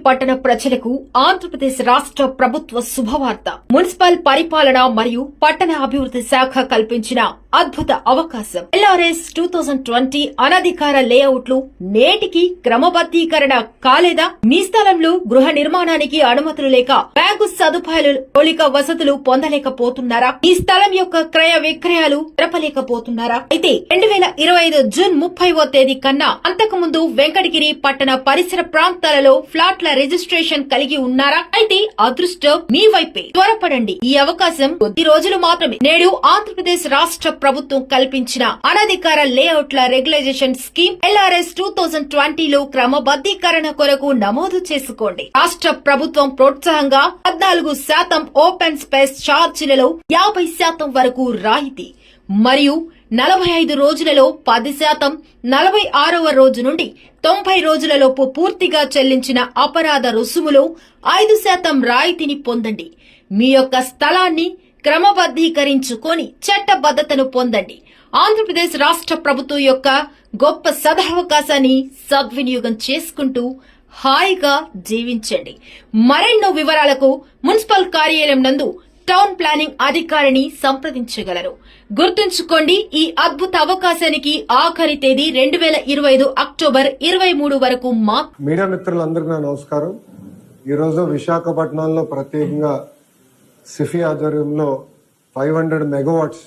పట్టణ ప్రజలకు ఆంధ్రప్రదేశ్ రాష్ట్ర ప్రభుత్వ శుభవార్త. మున్సిపల్ పరిపాలన మరియు పట్టణ అభివృద్ధి శాఖ కల్పించిన అద్భుత అవకాశం. LRS 2020 అనధికార లేఅవుట్లు నేటికి క్రమబద్దీకరణ కాలేదా? మీ స్థలంలో గృహ నిర్మాణానికి అనుమతులు లేక బ్యాంకు సదుపాయాలు, మౌలిక వసతులు పొందలేకపోతున్నారా? ఈ స్థలం యొక్క క్రయ విక్రయాలు జరపలేకపోతున్నారా? అయితే 2025 జూన్ 30వ తేదీ కన్నా అంతకుముందు వెంకటగిరి పట్టణ పరిసర ప్రాంతాలలో ఫ్లాట్ల రిజిస్ట్రేషన్ కలిగి ఉన్నారా? అయితే అదృష్టం మీ వైపే. త్వరపడండి, ఈ అవకాశం కొద్ది రోజులు మాత్రమే. నేడు ఆంధ్రప్రదేశ్ రాష్ట్ర ప్రభుత్వం కల్పించిన అనధికార లేఅవుట్ల రెగ్యులైజేషన్ స్కీమ్ LRS 2020లో క్రమబద్దీకరణ కొరకు నమోదు చేసుకోండి. రాష్ట్ర ప్రభుత్వం ప్రోత్సాహంగా 14% ఓపెన్ స్పేస్ ఛార్జీలలో 50% వరకు రాయితీ మరియు 45 రోజులలో 10%, 46వ రోజు నుండి 90 రోజులలోపు పూర్తిగా చెల్లించిన అపరాధ రుసుములో 5% రాయితీని పొందండి. మీ యొక్క స్థలాన్ని క్రమబద్దీకరించుకొని చట్టబద్ధతను పొందండి. ఆంధ్రప్రదేశ్ రాష్ట్ర ప్రభుత్వం యొక్క గొప్ప సదవకాశాన్ని సద్వినియోగం చేసుకుంటూ హాయిగా జీవించండి. మరెన్నో వివరాలకు మున్సిపల్ కార్యాలయం నందు టౌన్ ప్లానింగ్ అధికారిని సంప్రదించగలరు. గుర్తుంచుకోండి, ఈ అద్భుత అవకాశానికి ఆఖరి తేదీ 2025 అక్టోబర్ 23 వరకు. మీడియా మిత్రులందరికీ నా నమస్కారం. ఈరోజు విశాఖపట్నంలో ప్రత్యేకంగా సిఫీ ఆధ్వర్యంలో 500 మెగావాట్స్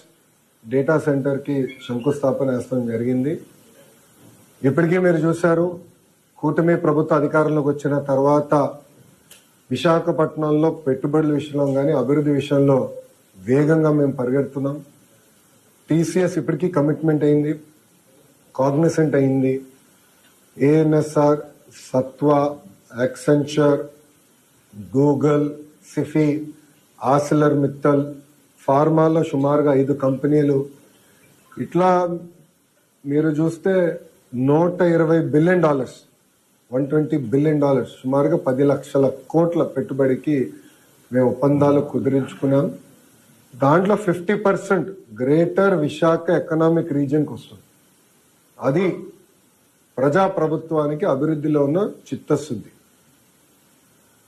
డేటా సెంటర్ కి శంకుస్థాపన వేయడం జరిగింది. ఇప్పటికీ మీరు చూశారు, కూటమి ప్రభుత్వ అధికారంలోకి వచ్చిన తర్వాత విశాఖపట్నంలో పెట్టుబడుల విషయంలో కానీ అభివృద్ధి విషయంలో వేగంగా మేము పరిగెడుతున్నాం. TCS ఇప్పటికీ కమిట్మెంట్ అయింది, కాగ్నిసెంట్ అయింది, ANSR, Sattva, Accenture, Google, Sify, Arcelor Mittal, ఫార్మాలో సుమారుగా 5 కంపెనీలు. ఇట్లా మీరు చూస్తే $120 బిలియన్, $120 బిలియన్, సుమారుగా 10 లక్షల కోట్ల పెట్టుబడికి మేము ఒప్పందాలు కుదిరించుకున్నాం. దాంట్లో 50% గ్రేటర్ విశాఖ ఎకనామిక్ రీజియన్కి వస్తుంది. అది ప్రజాప్రభుత్వానికి అభివృద్ధిలో ఉన్న చిత్తశుద్ధి.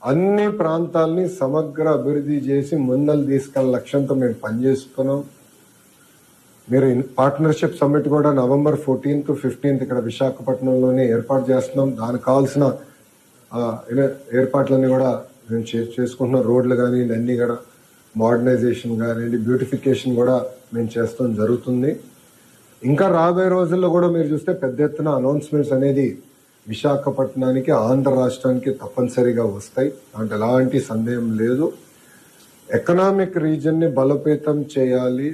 అన్ని ప్రాంతాలని సమగ్ర అభివృద్ధి చేసి ముందలు తీసుకెళ్లే లక్ష్యంతో మేము పనిచేస్తున్నాం. మీరు పార్ట్నర్షిప్ సమ్మిట్ కూడా నవంబర్ 14th, 15th ఇక్కడ విశాఖపట్నంలోనే ఏర్పాటు చేస్తున్నాం. దానికి కావాల్సిన ఏర్పాట్లన్నీ కూడా మేము చేసుకుంటున్నాం. రోడ్లు కానివ్వండి, అన్ని కూడా మోడర్నైజేషన్ కానివ్వండి, బ్యూటిఫికేషన్ కూడా మేము చేస్తాం జరుగుతుంది. ఇంకా రాబోయే రోజుల్లో కూడా మీరు చూస్తే పెద్ద ఎత్తున అనౌన్స్మెంట్స్ అనేది విశాఖపట్నానికి, ఆంధ్ర రాష్ట్రానికి తప్పనిసరిగా వస్తాయి. అంటే ఎలాంటి సందేహం లేదు. ఎకనామిక్ రీజన్ ని బలోపేతం చేయాలి.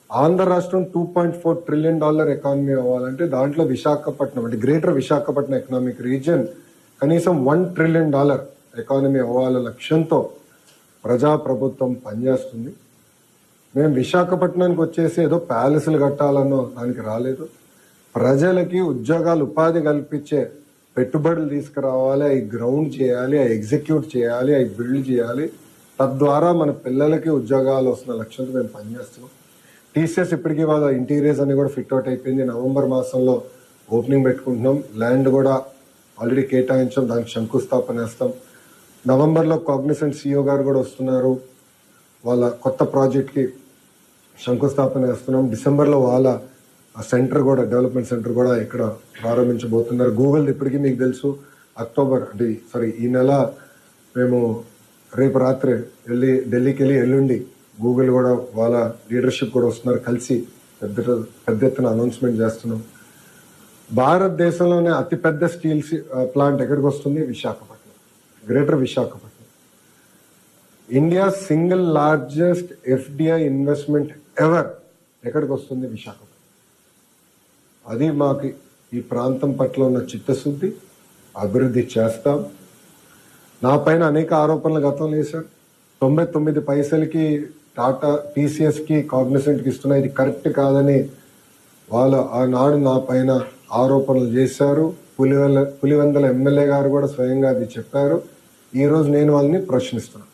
ఆంధ్ర రాష్ట్రం $2.4 ట్రిలియన్ ఎకానమీ అవ్వాలంటే దాంట్లో విశాఖపట్నం అంటే గ్రేటర్ విశాఖపట్నం ఎకనామిక్ రీజియన్ కనీసం $1 ట్రిలియన్ ఎకానమీ అవ్వాల లక్ష్యంతో ప్రజాప్రభుత్వం పనిచేస్తుంది. మేము విశాఖపట్నానికి వచ్చేసి ఏదో ప్యాలెస్లు కట్టాలన్నో దానికి రాలేదు. ప్రజలకి ఉద్యోగాలు, ఉపాధి కల్పించే పెట్టుబడులు తీసుకురావాలి, అవి గ్రౌండ్ చేయాలి, అవి ఎగ్జిక్యూట్ చేయాలి, అవి బిల్డ్ చేయాలి. తద్వారా మన పిల్లలకి ఉద్యోగాలు వస్తున్న లక్ష్యంతో మేము పనిచేస్తున్నాం. TCS ఇప్పటికీ వాళ్ళ ఇంటీరియర్స్ అన్ని కూడా ఫిట్ అవుట్ అయిపోయింది. నవంబర్ మాసంలో ఓపెనింగ్ పెట్టుకుంటున్నాం. ల్యాండ్ కూడా ఆల్రెడీ కేటాయించాం, దానికి శంకుస్థాపన వేస్తాం. నవంబర్లో కాగ్నిసెంట్ CEO గారు కూడా వస్తున్నారు, వాళ్ళ కొత్త ప్రాజెక్ట్కి శంకుస్థాపన వేస్తున్నాం. డిసెంబర్లో వాళ్ళ సెంటర్ కూడా, డెవలప్మెంట్ సెంటర్ కూడా ఇక్కడ ప్రారంభించబోతున్నారు. గూగుల్ ఇప్పటికీ మీకు తెలుసు, ఈ నెల మేము రేపు రాత్రి ఢిల్లీకి వెళ్ళి ఎల్లుండి గూగుల్ కూడా వాళ్ళ లీడర్షిప్ కూడా వస్తున్నారు, కలిసి పెద్ద ఎత్తున అనౌన్స్మెంట్ చేస్తున్నాం. భారతదేశంలోనే అతిపెద్ద స్టీల్ ప్లాంట్ ఎక్కడికి వస్తుంది? Visakhapatnam, greater Visakhapatnam. India single largest FDI investment ever ఎక్కడికి వస్తుంది? విశాఖపట్నం. అది మాకు ఈ ప్రాంతం పట్ల ఉన్న చిత్తశుద్ధి. అభివృద్ధి చేస్తాం. నా పైన అనేక ఆరోపణలు గతంలో వేశారు. 99 పైసలకి టాటా TCS కి కాగ్నిసెంట్ కి ఇస్తున్నా, ఇది కరెక్ట్ కాదని వాళ్ళు ఆనాడు నా పైన ఆరోపణలు చేశారు. పులివెందల ఎమ్మెల్యే గారు కూడా స్వయంగా అది చెప్పారు. ఈరోజు నేను వాళ్ళని ప్రశ్నిస్తున్నా,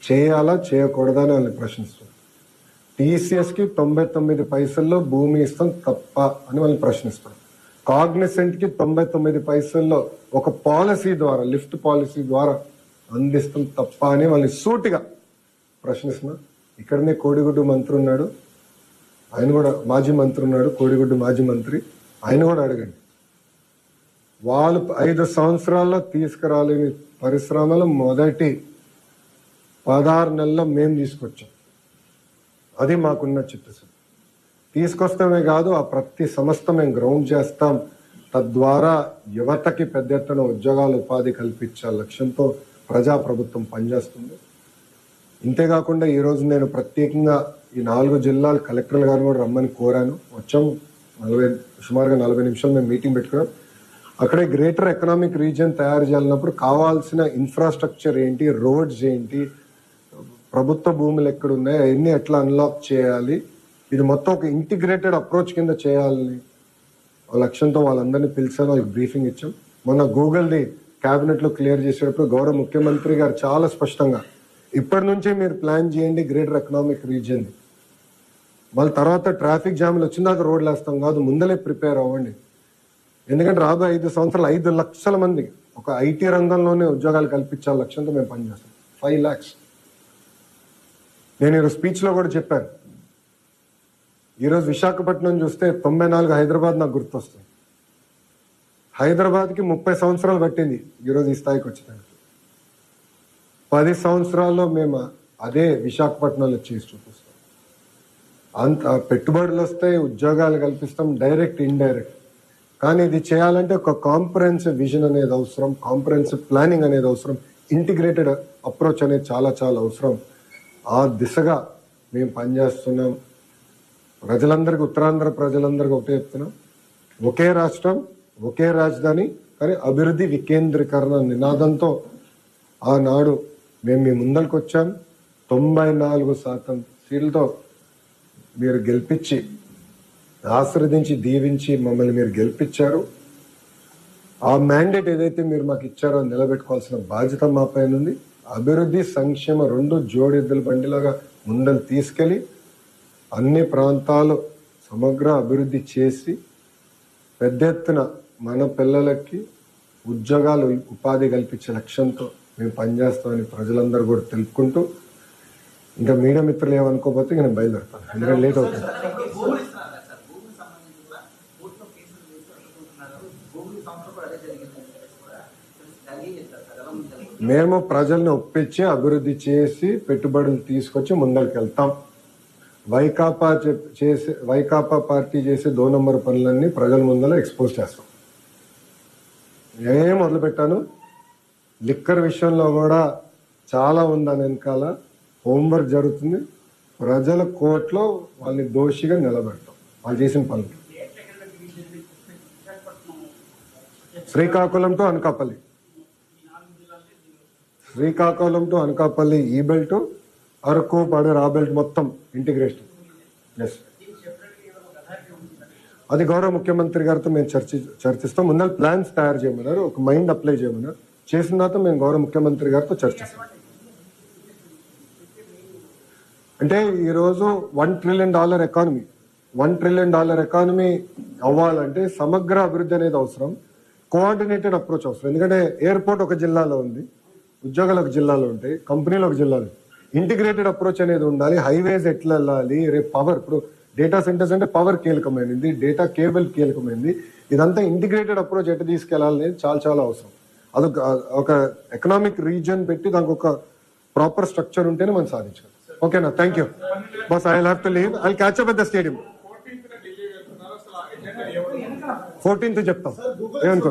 చేయాలా చేయకూడదా అని వాళ్ళని ప్రశ్నిస్తున్నా. TCS కి 99 పైసల్లో భూమి ఇస్తాం తప్ప అని వాళ్ళని ప్రశ్నిస్తున్నాం. కాగ్నిసెంట్ కి 99 పైసల్లో ఒక పాలసీ ద్వారా, లిఫ్ట్ పాలసీ ద్వారా అందిస్తాం తప్ప అని వాళ్ళని సూటిగా ప్రశ్నిస్తున్నా. ఇక్కడనే కోడిగుడ్డు మంత్రి ఉన్నాడు, ఆయన కూడా మాజీ మంత్రి ఉన్నాడు, కోడిగుడ్డు మాజీ మంత్రి, ఆయన కూడా అడగండి. వాళ్ళు 5 సంవత్సరాల్లో తీసుకురాలేని పరిశ్రమలు మొదటి 16 నెలల్లో మేము తీసుకొచ్చాం. అది మాకున్న చిత్తశుద్ధి. తీసుకొస్తామే కాదు, ఆ ప్రతి సంస్థ మేము గ్రౌండ్ చేస్తాం. తద్వారా యువతకి పెద్ద ఎత్తున ఉద్యోగాలు, ఉపాధి కల్పించే లక్ష్యంతో ప్రజాప్రభుత్వం పనిచేస్తుంది. ఇంతేకాకుండా ఈరోజు నేను ప్రత్యేకంగా ఈ 4 జిల్లాల కలెక్టర్ల గారిని కూడా రమ్మని కోరాను. వచ్చాము, సుమారుగా 40 నిమిషాలు మేము మీటింగ్ పెట్టుకున్నాం. అక్కడే గ్రేటర్ ఎకనామిక్ రీజియన్ తయారు చేయాలన్నప్పుడు కావాల్సిన ఇన్ఫ్రాస్ట్రక్చర్ ఏంటి, రోడ్స్ ఏంటి, ప్రభుత్వ భూములు ఎక్కడ ఉన్నాయి, అవన్నీ ఎట్లా అన్లాక్ చేయాలి, ఇది మొత్తం ఒక ఇంటిగ్రేటెడ్ అప్రోచ్ కింద చేయాలని లక్ష్యంతో వాళ్ళందరినీ పిలిచాను, వాళ్ళకి బ్రీఫింగ్ ఇచ్చాం. మొన్న గూగుల్ది క్యాబినెట్ లో క్లియర్ చేసేటప్పుడు గౌరవ ముఖ్యమంత్రి గారు చాలా స్పష్టంగా ఇప్పటి నుంచే మీరు ప్లాన్ చేయండి గ్రేటర్ ఎకనామిక్ రీజియన్, మళ్ళీ తర్వాత ట్రాఫిక్ జామ్లు వచ్చిన తర్వాత రోడ్లు వేస్తాం కాదు, ముందలే ప్రిపేర్ అవ్వండి. ఎందుకంటే రాబోయే 5 సంవత్సరాలు 5 లక్షల మంది ఒక IT రంగంలోనే ఉద్యోగాలు కల్పించాల లక్ష్యంతో మేము పనిచేస్తాం. 5 lakhs. నేను ఈరోజు స్పీచ్లో కూడా చెప్పాను. ఈరోజు విశాఖపట్నం చూస్తే 94 హైదరాబాద్ నాకు గుర్తొస్తుంది. హైదరాబాద్కి 30 సంవత్సరాలు పట్టింది ఈరోజు ఈ స్థాయికి వచ్చేదానికి. 10 సంవత్సరాల్లో మేము అదే విశాఖపట్నంలో చేసి చూపిస్తాం. అంత పెట్టుబడులు వస్తాయి, ఉద్యోగాలు కల్పిస్తాం, డైరెక్ట్ ఇండైరెక్ట్. కానీ ఇది చేయాలంటే ఒక కాంప్రహెన్సివ్ విజన్ అనేది అవసరం, కాంప్రహెన్సివ్ ప్లానింగ్ అనేది అవసరం, ఇంటిగ్రేటెడ్ అప్రోచ్ అనేది చాలా చాలా అవసరం. ఆ దిశగా మేము పనిచేస్తున్నాం. ప్రజలందరికీ, ఉత్తరాంధ్ర ప్రజలందరికీ ఒకటే చెప్తున్నాం, ఒకే రాష్ట్రం, ఒకే రాజధాని, కానీ అభివృద్ధి వికేంద్రీకరణ నినాదంతో ఆనాడు మేము మీ ముందరికి వచ్చాం. 94% సీట్లతో మీరు గెలిపించి, ఆశీర్వదించి, దీవించి మమ్మల్ని మీరు గెలిపించారు. ఆ మ్యాండేట్ ఏదైతే మీరు మాకు ఇచ్చారో నిలబెట్టుకోవాల్సిన బాధ్యత మా పైన ఉంది. అభివృద్ధి, సంక్షేమ 2 జోడెద్దుల బండిలాగా ముందలు తీసుకెళ్లి అన్ని ప్రాంతాలు సమగ్ర అభివృద్ధి చేసి పెద్ద ఎత్తున మన పిల్లలకి ఉద్యోగాలు, ఉపాధి కల్పించే లక్ష్యంతో మేము పనిచేస్తామని ప్రజలందరూ కూడా తెలుపుకుంటూ, ఇంకా మీడియా మిత్రులు ఏమనుకోకపోతే నేను బయలుదేరుతాను, ఎందుకంటే లేట్ అవుతుంది. మేము ప్రజల్ని ఒప్పించి అభివృద్ధి చేసి పెట్టుబడులు తీసుకొచ్చి ముందరికి వెళ్తాం. వైకాపా పార్టీ చేసే 2 నంబర్ పనులన్నీ ప్రజల ముందర ఎక్స్పోజ్ చేస్తాం. ఏం మొదలు పెట్టాను, లిక్కర్ విషయంలో కూడా చాలా ఉందని వెనకాల హోంవర్క్ జరుగుతుంది. ప్రజల కోర్టులో వాళ్ళని దోషిగా నిలబెడతాం వాళ్ళు చేసిన పనులు. శ్రీకాకుళం టు అనకాపల్లి, శ్రీకాకుళం టు అనకాపల్లి ఈ బెల్ట్, అరకు, పడేరు ఆ బెల్ట్ మొత్తం ఇంటిగ్రేషన్. ఎస్, అది గౌరవ ముఖ్యమంత్రి గారితో మేము చర్చిస్తాం. ముందర ప్లాన్స్ తయారు చేయమన్నారు, ఒక మైండ్ అప్లై చేయమన్నారు. చేసిన తర్వాత మేము గౌరవ ముఖ్యమంత్రి గారితో చర్చిస్తాం. అంటే ఈరోజు $1 trillion ఎకానమీ, $1 trillion ఎకానమీ అవ్వాలంటే సమగ్ర అభివృద్ధి అనేది అవసరం, కోఆర్డినేటెడ్ అప్రోచ్ అవసరం. ఎందుకంటే ఎయిర్పోర్ట్ ఒక జిల్లాలో ఉంది, ఉద్యోగాలు ఒక జిల్లాలో ఉంటాయి, కంపెనీలు ఒక జిల్లాలో. ఇంటిగ్రేటెడ్ అప్రోచ్ అనేది ఉండాలి. హైవేస్ ఎట్లా వెళ్ళాలి, రేపు పవర్, ఇప్పుడు డేటా సెంటర్స్ అంటే పవర్ కీలకమైనది, డేటా కేబుల్ కీలకమైనది. ఇదంతా ఇంటిగ్రేటెడ్ అప్రోచ్ ఎట్లా తీసుకెళ్లాలి అనేది చాలా చాలా అవసరం. అదొక ఒక ఎకనామిక్ రీజియన్ పెట్టి దానికి ఒక ప్రాపర్ స్ట్రక్చర్ ఉంటేనే మనం సాధించాలి. ఓకేనా, thank you boss. I have to leave, I will catch up at the stadium. 14th చెప్తాం. ఏమనుకో